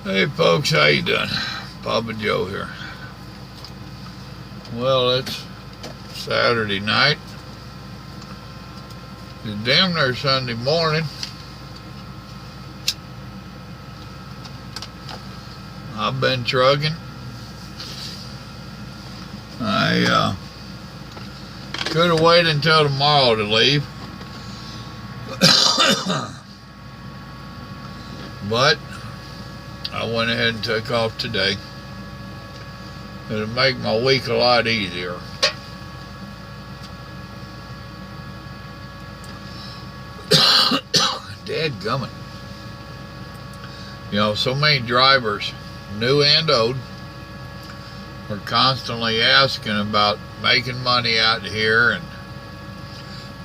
Hey folks, how you doing? Papa Joe here. Well, it's Saturday night. It's damn near Sunday morning. I've been trucking. I could have waited until tomorrow to leave. But I went ahead and took off today. It'll make my week a lot easier. Dadgummit. You know, so many drivers, new and old, are constantly asking about making money out here and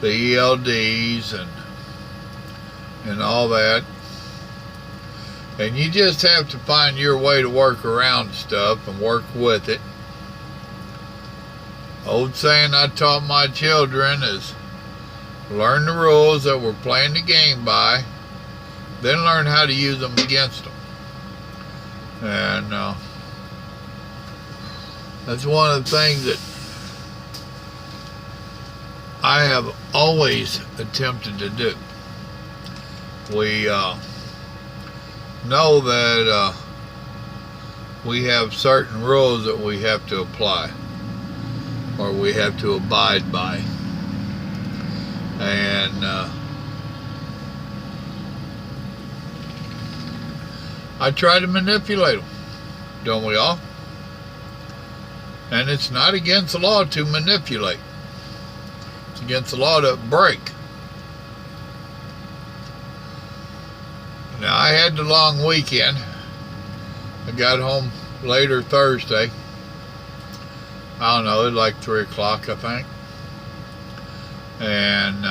the ELDs and all that. And you just have to find your way to work around stuff and work with it. Old saying I taught my children is learn the rules that we're playing the game by, then learn how to use them against them. And that's one of the things that I have always attempted to do. We know that we have certain rules that we have to apply or we have to abide by, and I try to manipulate them, don't we all? And it's not against the law to manipulate. It's against the law to break. Now, I had the long weekend. I got home later Thursday. I don't know, it was like 3 o'clock, I think. And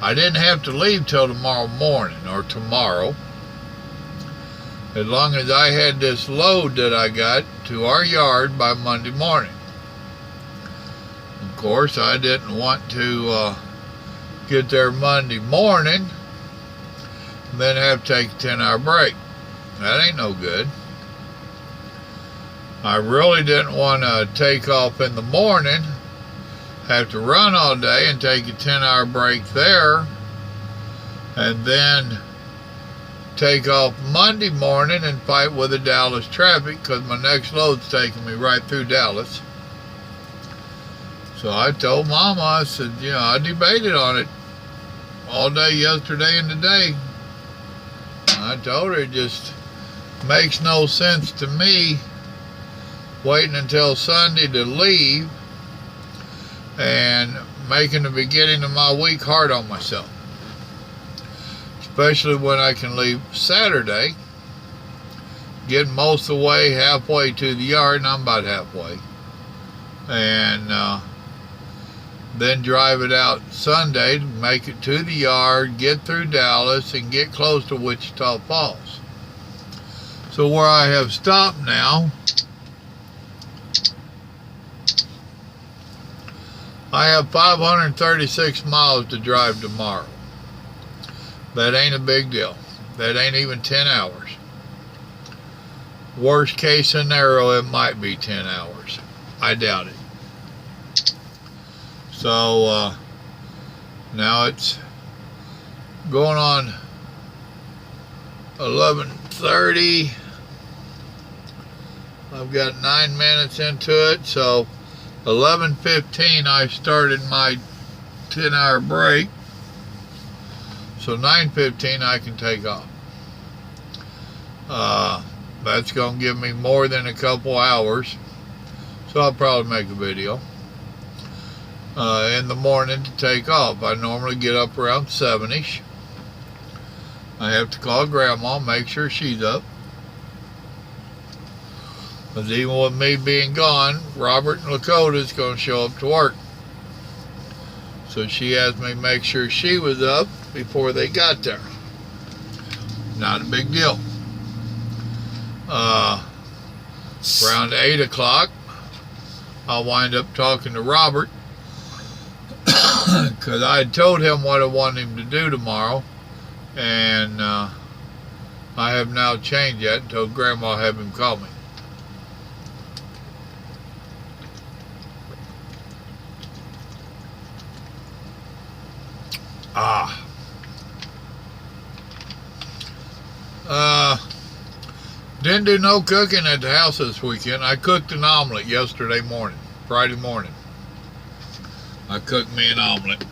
I didn't have to leave till tomorrow morning, or tomorrow. As long as I had this load that I got to our yard by Monday morning. Of course, I didn't want to get there Monday morning and then have to take a 10-hour break. That ain't no good. I really didn't want to take off in the morning, have to run all day and take a 10-hour break there, and then take off Monday morning and fight with the Dallas traffic, because my next load's taking me right through Dallas. So I told Mama, I said, you know, I debated on it all day yesterday and today. I told her it just makes no sense to me waiting until Sunday to leave and making the beginning of my week hard on myself. Especially when I can leave Saturday, get most of the way halfway to the yard, and I'm about halfway, and then drive it out Sunday to make it to the yard, get through Dallas, and get close to Wichita Falls. So where I have stopped now, I have 536 miles to drive tomorrow. That ain't a big deal. That ain't even 10 hours. Worst case scenario, it might be 10 hours. I doubt it. So now it's going on 11:30. I've got 9 minutes into it, so 11:15 I started my 10-hour break. So 9:15 I can take off. That's going to give me more than a couple hours. So I'll probably make a video in the morning to take off. I normally get up around 7-ish. I have to call Grandma, make sure she's up. Because even with me being gone, Robert and Lakota is going to show up to work. So she asked me to make sure she was up before they got there. Not a big deal. Around 8 o'clock, I'll wind up talking to Robert because I had told him what I wanted him to do tomorrow, and I I have now changed that and told Grandma have him call me. Didn't do no cooking at the house this weekend. I cooked an omelet yesterday morning, Friday morning. I cooked me an omelet.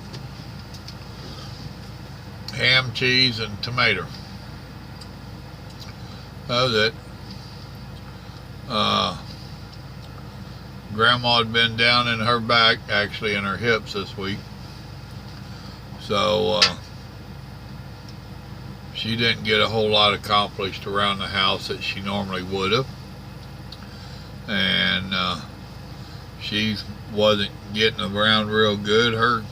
Ham, cheese, and tomato. That was it. Grandma had been down in her back, actually in her hips this week. So, she didn't get a whole lot accomplished around the house that she normally would have. And she wasn't getting around real good. Her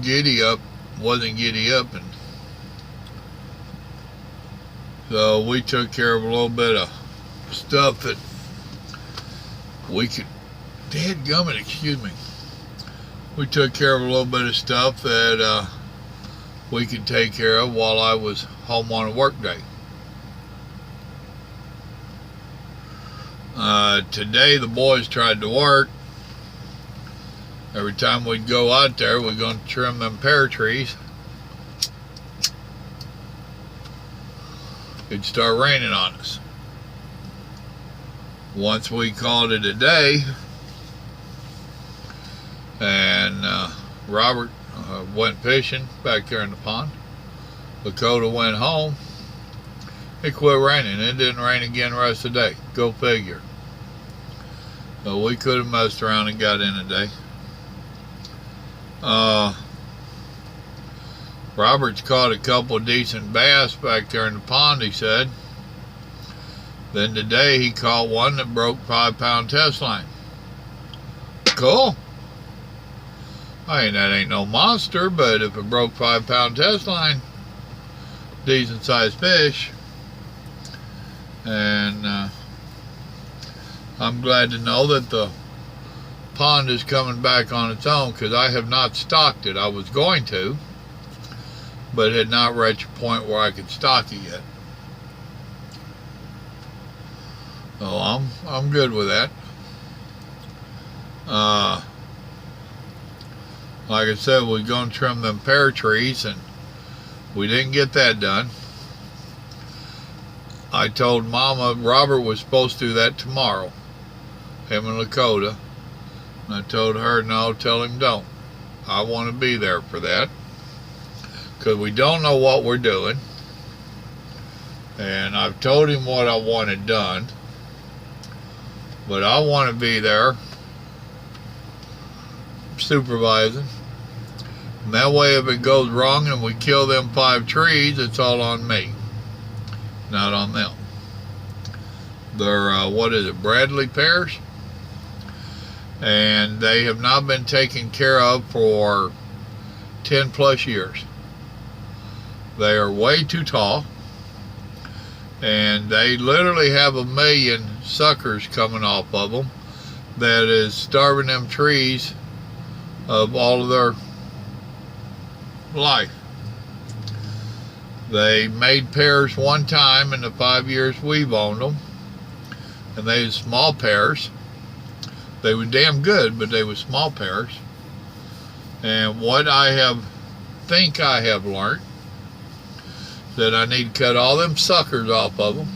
giddy up wasn't giddy up. And so we took care of a little bit of stuff that we could, dadgummit, excuse me. We took care of a little bit of stuff that we could take care of while I was home on a work day. Today the boys tried to work. Every time we'd go out there, we're going to trim them pear trees. It'd start raining on us. Once we called it a day, and Robert went fishing back there in the pond. Lakota went home. It quit raining. It didn't rain again the rest of the day. Go figure. So we could have messed around and got in a day. Robert's caught a couple decent bass back there in the pond, he said. Then today he caught one that broke 5-pound test line. Cool. I mean, that ain't no monster, but if it broke 5-pound test line, decent sized fish. And I'm glad to know that the pond is coming back on its own, because I have not stocked it. I was going to, but had not reached a point where I could stock it yet. So I'm good with that. Like I said, we're going to trim them pear trees, and we didn't get that done. I told Mama Robert was supposed to do that tomorrow, him and Lakota. And I told her, no, tell him don't. I want to be there for that, because we don't know what we're doing. And I've told him what I wanted done, but I want to be there supervising. And that way, if it goes wrong and we kill them 5 trees, it's all on me, not on them. They're, what is it, Bradley pears? And they have not been taken care of for 10 plus years. They are way too tall, and they literally have 1 million suckers coming off of them that is starving them trees of all of their life. They made pears one time in the 5 years we've owned them, and they were small pears. They were damn good, but they were small pears. And what I think I have learned, that I need to cut all them suckers off of them,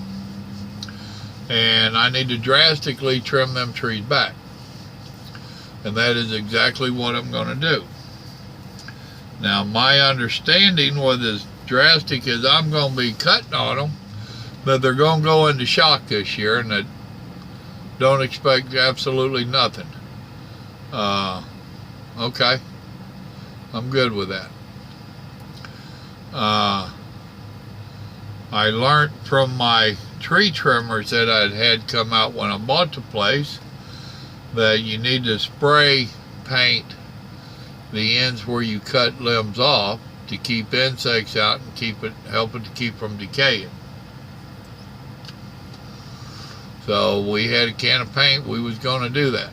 and I need to drastically trim them trees back. And that is exactly what I'm going to do. Now, my understanding was as drastic as I'm going to be cutting on them, that they're going to go into shock this year, and that don't expect absolutely nothing. Okay. I'm good with that. I learned from my tree trimmers that I'd had come out when I bought the place that you need to spray paint the ends where you cut limbs off to keep insects out and help it to keep from decaying. So we had a can of paint. We was going to do that.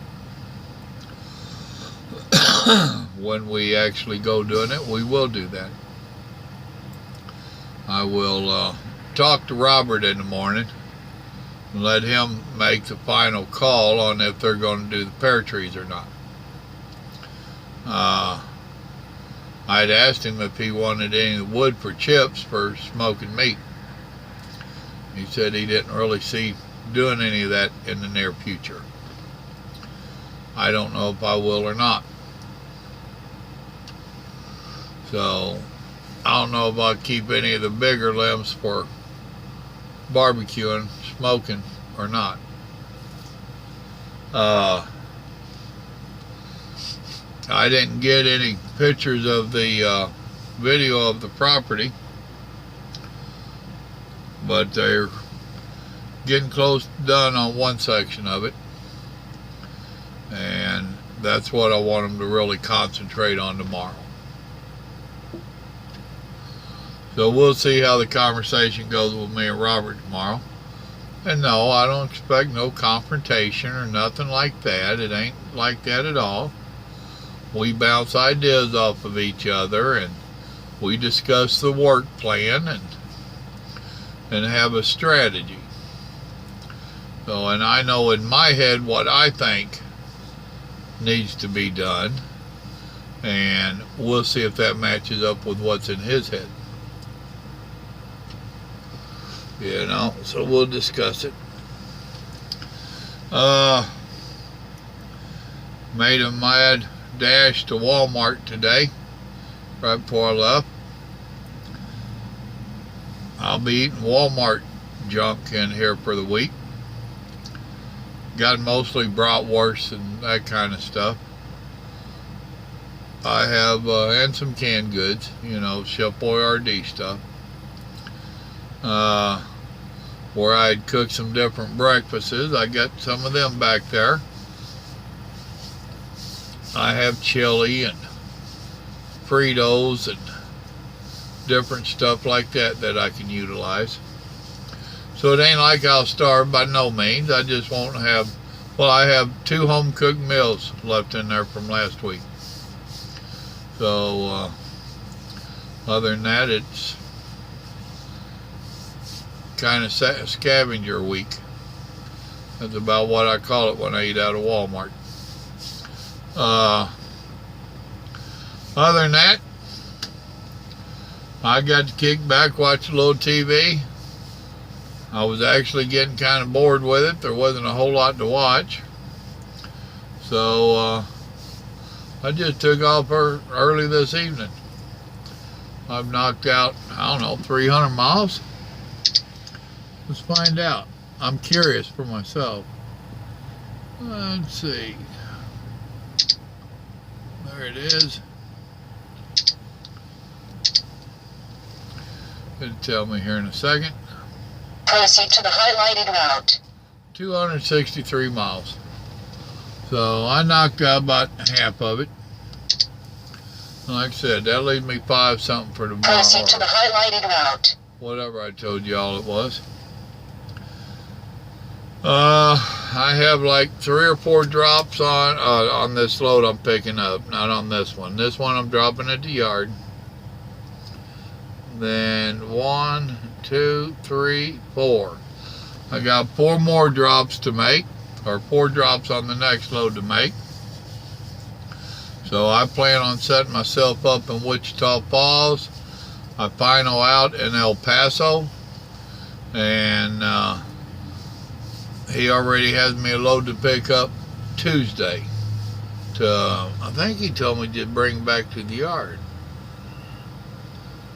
When we actually go doing it, we will do that. I will talk to Robert in the morning and let him make the final call on if they're going to do the pear trees or not. I'd asked him if he wanted any wood for chips for smoking meat. He said he didn't really see doing any of that in the near future. I don't know if I will or not. So I don't know if I'll keep any of the bigger limbs for barbecuing, smoking, or not. I didn't get any pictures of the video of the property, but they're getting close to done on one section of it, and that's what I want them to really concentrate on tomorrow. So we'll see how the conversation goes with me and Robert tomorrow. And no, I don't expect no confrontation or nothing like that. It ain't like that at all. We bounce ideas off of each other, and we discuss the work plan and have a strategy. So, and I know in my head what I think needs to be done, and we'll see if that matches up with what's in his head. You know, so we'll discuss it. Made a mad dash to Walmart today, right before I left. I'll be eating Walmart junk in here for the week. Got mostly bratwurst and that kind of stuff. I have, and some canned goods, you know, Chef Boyardee stuff. Where I'd cook some different breakfasts. I got some of them back there. I have chili and Fritos and different stuff like that I can utilize. So it ain't like I'll starve by no means. I just won't have, well, I have 2 home cooked meals left in there from last week. So other than that, it's kind of scavenger week. That's about what I call it when I eat out of Walmart. Other than that, I got to kick back, watch a little TV. I was actually getting kind of bored with it. There wasn't a whole lot to watch. So I just took off early this evening. I've knocked out, I don't know, 300 miles. Let's find out. I'm curious for myself. Let's see. There it is. It'll tell me here in a second. Proceed to the highlighted route. 263 miles. So I knocked out about half of it. Like I said, that leaves me 5 something for tomorrow. Proceed to the highlighted route. Whatever I told y'all it was. I have like 3 or 4 drops on this load I'm picking up, not on this one. This one I'm dropping at the yard. Then 1, 2, 3, 4. I got 4 more drops to make, or 4 drops on the next load to make. So I plan on setting myself up in Wichita Falls. I final out in El Paso, and he already has me a load to pick up Tuesday. I think he told me to bring back to the yard.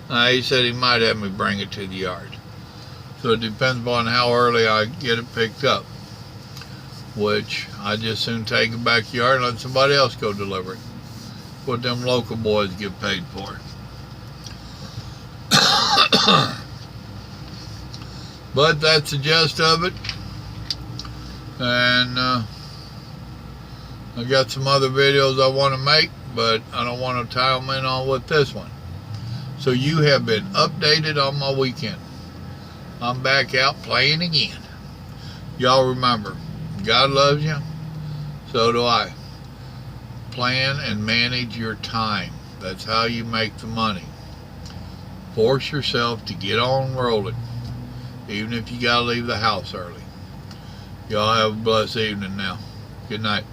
He said he might have me bring it to the yard. So it depends on how early I get it picked up, which I just soon take it back to the yard and let somebody else go deliver it. What them local boys get paid for. But that's the gist of it. And I got some other videos I want to make, but I don't want to tie them in on with this one. So you have been updated on my weekend. I'm back out playing again. Y'all remember, God loves you, so do I. Plan and manage your time. That's how you make the money. Force yourself to get on rolling. even if you gotta leave the house early. Y'all have a blessed evening now. Good night.